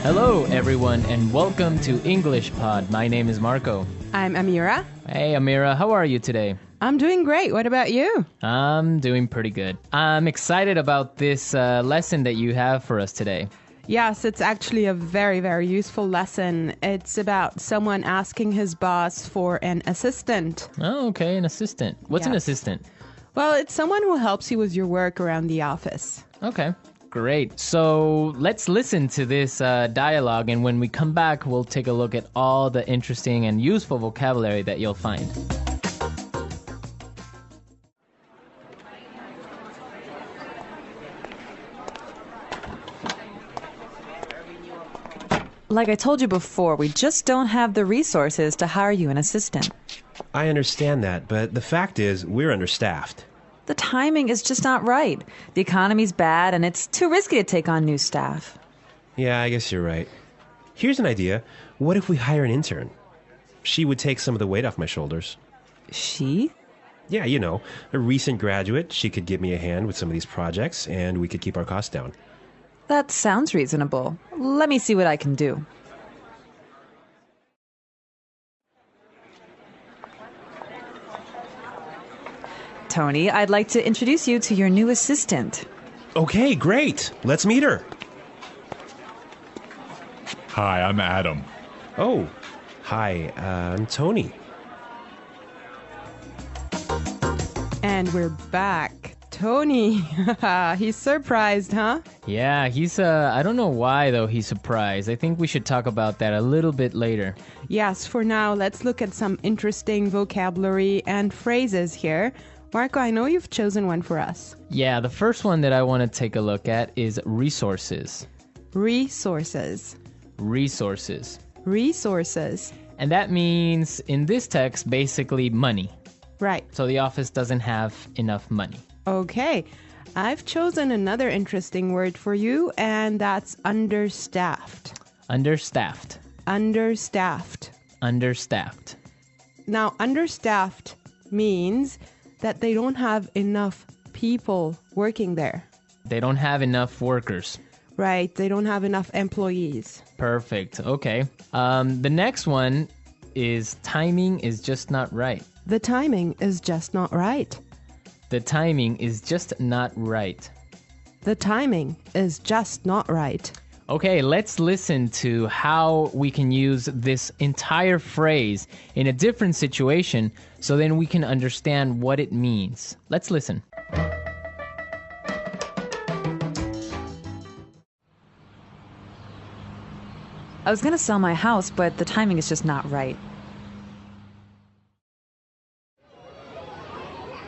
Hello, everyone, and welcome to English Pod. My name is Marco. I'm Amira. Hey, Amira, how are you today? I'm doing great. What about you? I'm doing pretty good. I'm excited about this lesson that you have for us today. Yes, it's actually a very, very useful lesson. It's about someone asking his boss for an assistant. Oh, okay, an assistant. What's an Yes. assistant? Well, it's someone who helps you with your work around the office. Okay, great. So let's listen to this dialogue, and when we come back, we'll take a look at all the interesting and useful vocabulary that you'll find. Like I told you before, we just don't have the resources to hire you an assistant. I understand that, but the fact is, we're understaffed. The timing is just not right. The economy's bad, and it's too risky to take on new staff. Yeah, I guess you're right. Here's an idea. What if we hire an intern? She would take some of the weight off my shoulders. She? Yeah, you know, a recent graduate. She could give me a hand with some of these projects, and we could keep our costs down. That sounds reasonable. Let me see what I can do. Tony, I'd like to introduce you to your new assistant. Okay, great. Let's meet her. Hi, I'm Adam. Oh, hi, I'm Tony. And we're back. Tony. He's surprised, huh? Yeah, I don't know why, though, he's surprised. I think we should talk about that a little bit later. Yes, for now, let's look at some interesting vocabulary and phrases here. Marco, I know you've chosen one for us. Yeah, the first one that I want to take a look at is resources. Resources. Resources. Resources. And that means, in this text, basically money. Right. So the office doesn't have enough money. Okay. I've chosen another interesting word for you, and that's understaffed. Understaffed. Understaffed. Understaffed. Now, understaffed means that they don't have enough people working there. They don't have enough workers. Right. They don't have enough employees. Perfect. Okay. The next one is timing is just not right. The timing is just not right. The timing is just not right. The timing is just not right. Okay, let's listen to how we can use this entire phrase in a different situation so then we can understand what it means. Let's listen. I was going to sell my house, but the timing is just not right.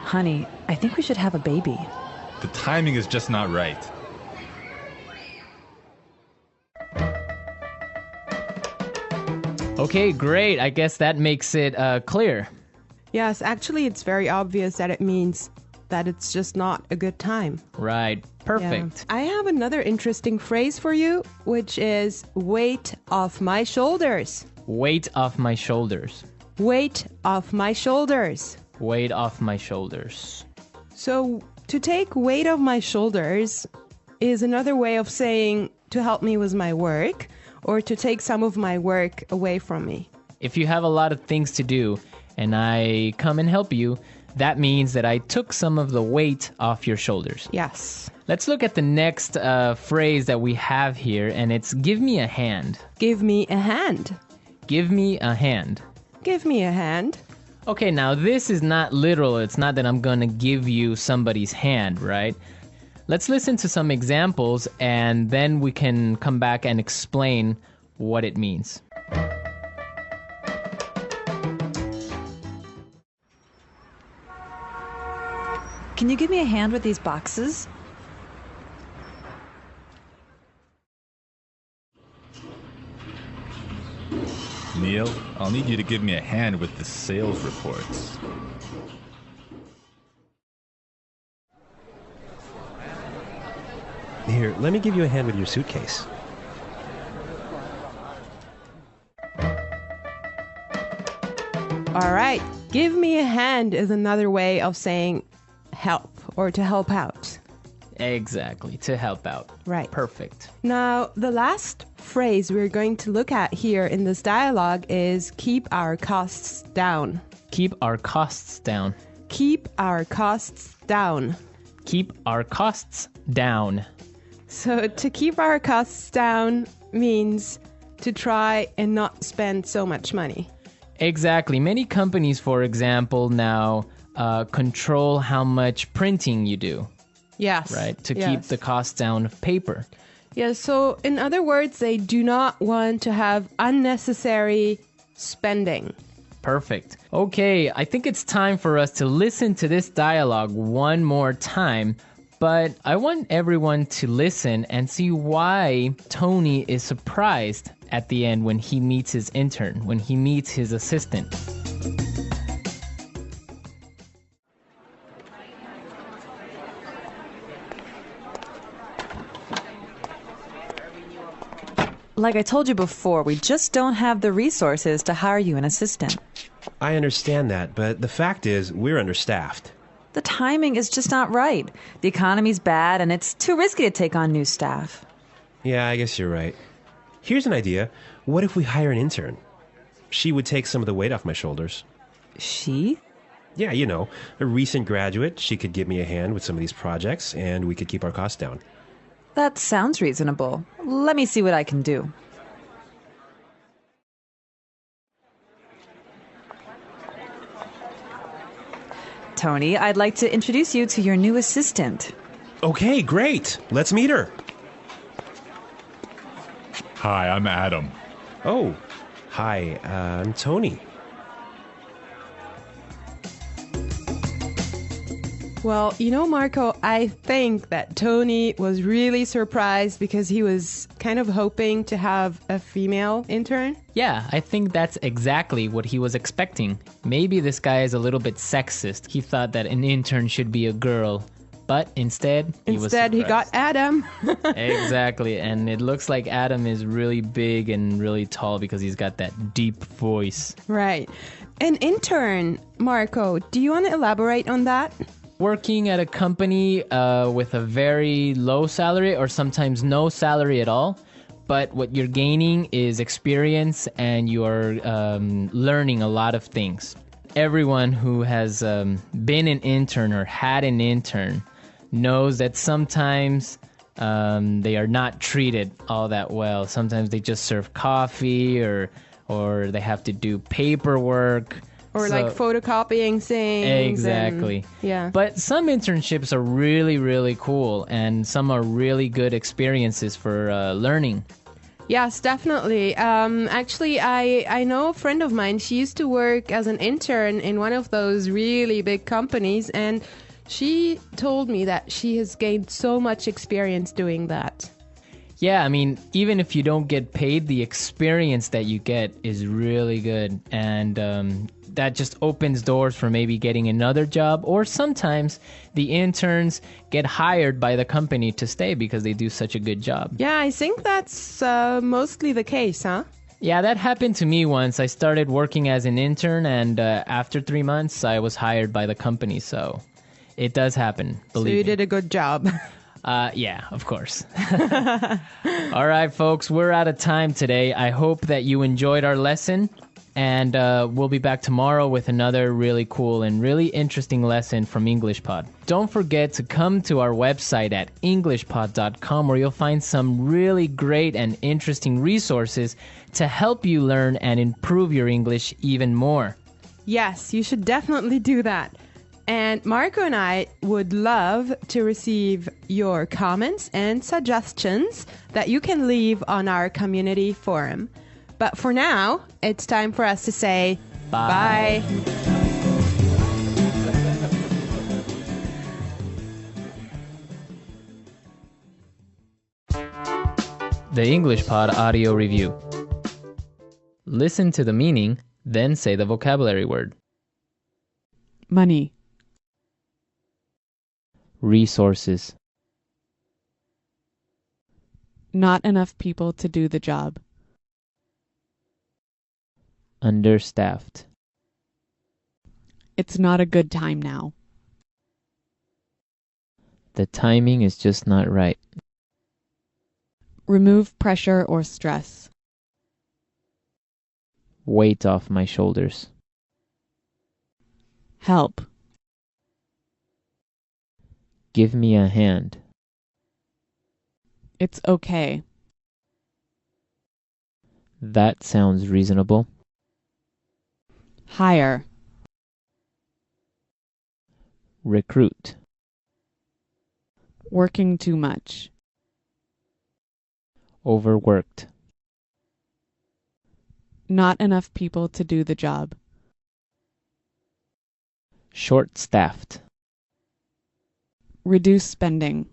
Honey, I think we should have a baby. The timing is just not right. Okay, great. I guess that makes it clear. Yes, actually, it's very obvious that it means that it's just not a good time. Right. Perfect. Yeah. I have another interesting phrase for you, which is weight off my shoulders. Weight off my shoulders. Weight off my shoulders. Weight off my shoulders. So, to take weight off my shoulders is another way of saying to help me with my work or to take some of my work away from me. If you have a lot of things to do and I come and help you, that means that I took some of the weight off your shoulders. Yes. Let's look at the next phrase that we have here, and it's give me a hand. Give me a hand. Give me a hand. Give me a hand. Okay, now this is not literal. It's not that I'm going to give you somebody's hand, right? Let's listen to some examples, and then we can come back and explain what it means. Can you give me a hand with these boxes? Neil, I'll need you to give me a hand with the sales reports. Here, let me give you a hand with your suitcase. All right. Give me a hand is another way of saying help or to help out. Exactly, to help out. Right. Perfect. Now, the last phrase we're going to look at here in this dialogue is keep our costs down. Keep our costs down. Keep our costs down. Keep our costs down. So to keep our costs down means to try and not spend so much money. Exactly. Many companies, for example, now control how much printing you do, Yes. right? To keep yes. the cost down of paper. Yeah, so in other words, they do not want to have unnecessary spending. Perfect. Okay, I think it's time for us to listen to this dialogue one more time, but I want everyone to listen and see why Tony is surprised at the end when he meets his intern, when he meets his assistant. Like I told you before, we just don't have the resources to hire you an assistant. I understand that, but the fact is, we're understaffed. The timing is just not right. The economy's bad, and it's too risky to take on new staff. Yeah, I guess you're right. Here's an idea. What if we hire an intern? She would take some of the weight off my shoulders. She? Yeah, you know, a recent graduate. She could give me a hand with some of these projects, and we could keep our costs down. That sounds reasonable. Let me see what I can do. Tony, I'd like to introduce you to your new assistant. Okay, great. Let's meet her. Hi, I'm Adam. Oh, hi, I'm Tony. Well, you know, Marco, I think that Tony was really surprised because he was kind of hoping to have a female intern. Yeah, I think that's exactly what he was expecting. Maybe this guy is a little bit sexist. He thought that an intern should be a girl, but instead he got Adam. Exactly, and it looks like Adam is really big and really tall because he's got that deep voice. Right. An intern, Marco, do you want to elaborate on that? Working at a company with a very low salary or sometimes no salary at all, but what you're gaining is experience and you're learning a lot of things. Everyone who has been an intern or had an intern knows that sometimes they are not treated all that well. Sometimes they just serve coffee or they have to do paperwork. Or So- like photocopying things. Exactly. Yeah. But some internships are really, really cool, and some are really good experiences for learning. Yes, definitely. Actually, I know a friend of mine. She used to work as an intern in one of those really big companies, and she told me that she has gained so much experience doing that. Yeah, I mean, even if you don't get paid, the experience that you get is really good, and that just opens doors for maybe getting another job, or sometimes the interns get hired by the company to stay because they do such a good job. Yeah, I think that's mostly the case, huh? Yeah, that happened to me once. I started working as an intern, and after 3 months, I was hired by the company, so it does happen, So believe you me. did a good job. Yeah, of course. All right, folks, we're out of time today. I hope that you enjoyed our lesson, and we'll be back tomorrow with another really cool and really interesting lesson from EnglishPod. Don't forget to come to our website at englishpod.com, where you'll find some really great and interesting resources to help you learn and improve your English even more. Yes, you should definitely do that. And Marco and I would love to receive your comments and suggestions that you can leave on our community forum. But for now, it's time for us to say Bye. bye. The EnglishPod audio review. Listen to the meaning, then say the vocabulary word. Money, Resources. not enough people to do the job. Understaffed. It's not a good time now. The timing is just not right. Remove pressure or stress. Weight off my shoulders. Help. Give me a hand. It's okay. That sounds reasonable. Hire. Recruit. Working too much. Overworked. Not enough people to do the job. Short-staffed. Reduce spending.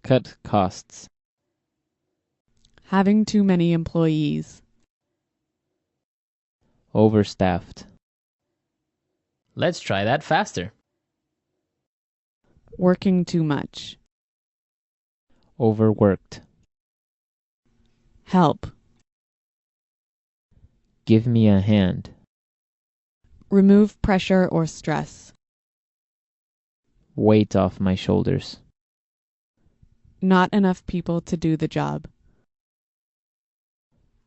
Cut costs. Having too many employees. Overstaffed. Let's try that faster. Working too much. Overworked. Help. Give me a hand. Remove pressure or stress. Weight off my shoulders. Not enough people to do the job.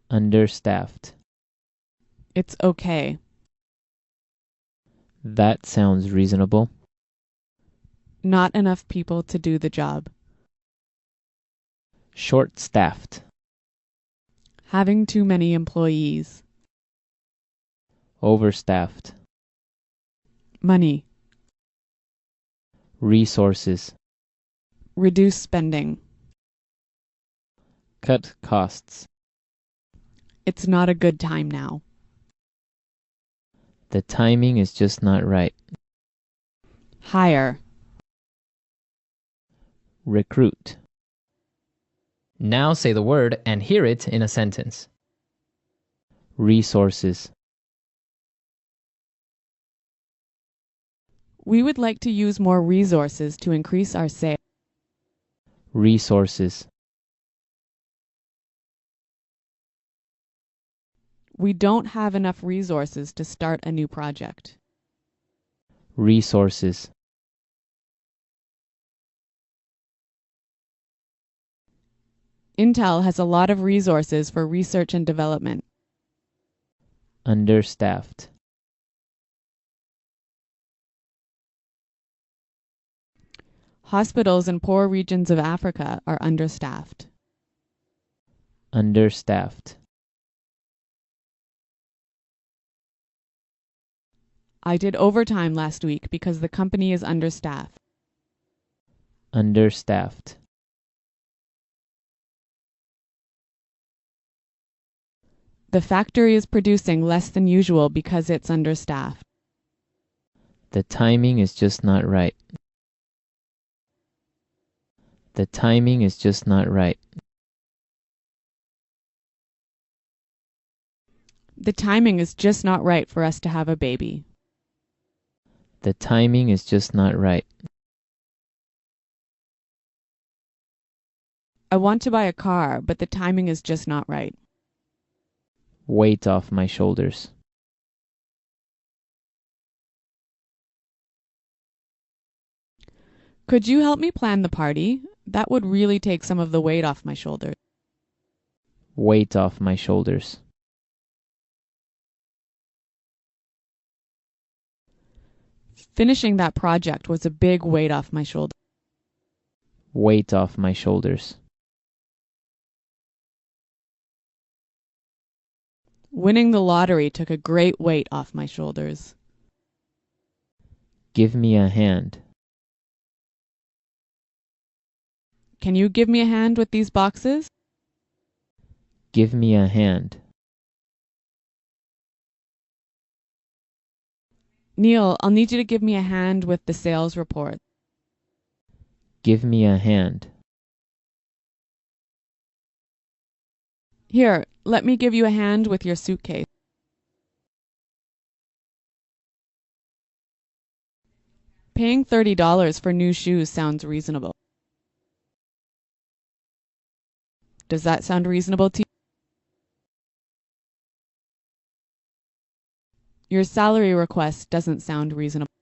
Understaffed. It's okay. That sounds reasonable. Not enough people to do the job. Short-staffed. Having too many employees. Overstaffed. Money. Resources. Reduce spending. Cut costs. It's not a good time now. The timing is just not right. Hire. Recruit. Now say the word and hear it in a sentence. Resources. We would like to use more resources to increase our sales. Resources. We don't have enough resources to start a new project. Resources. Intel has a lot of resources for research and development. Understaffed. Hospitals in poor regions of Africa are understaffed. Understaffed. I did overtime last week because the company is understaffed. Understaffed. The factory is producing less than usual because it's understaffed. The timing is just not right. The timing is just not right. The timing is just not right for us to have a baby. The timing is just not right. I want to buy a car, but the timing is just not right. Weight off my shoulders. Could you help me plan the party? That would really take some of the weight off my shoulders. Weight off my shoulders. Finishing that project was a big weight off my shoulders. Weight off my shoulders. Winning the lottery took a great weight off my shoulders. Give me a hand. Can you give me a hand with these boxes? Give me a hand. Neil, I'll need you to give me a hand with the sales report. Give me a hand. Here, let me give you a hand with your suitcase. Paying $30 for new shoes sounds reasonable. Does that sound reasonable to you? Your salary request doesn't sound reasonable.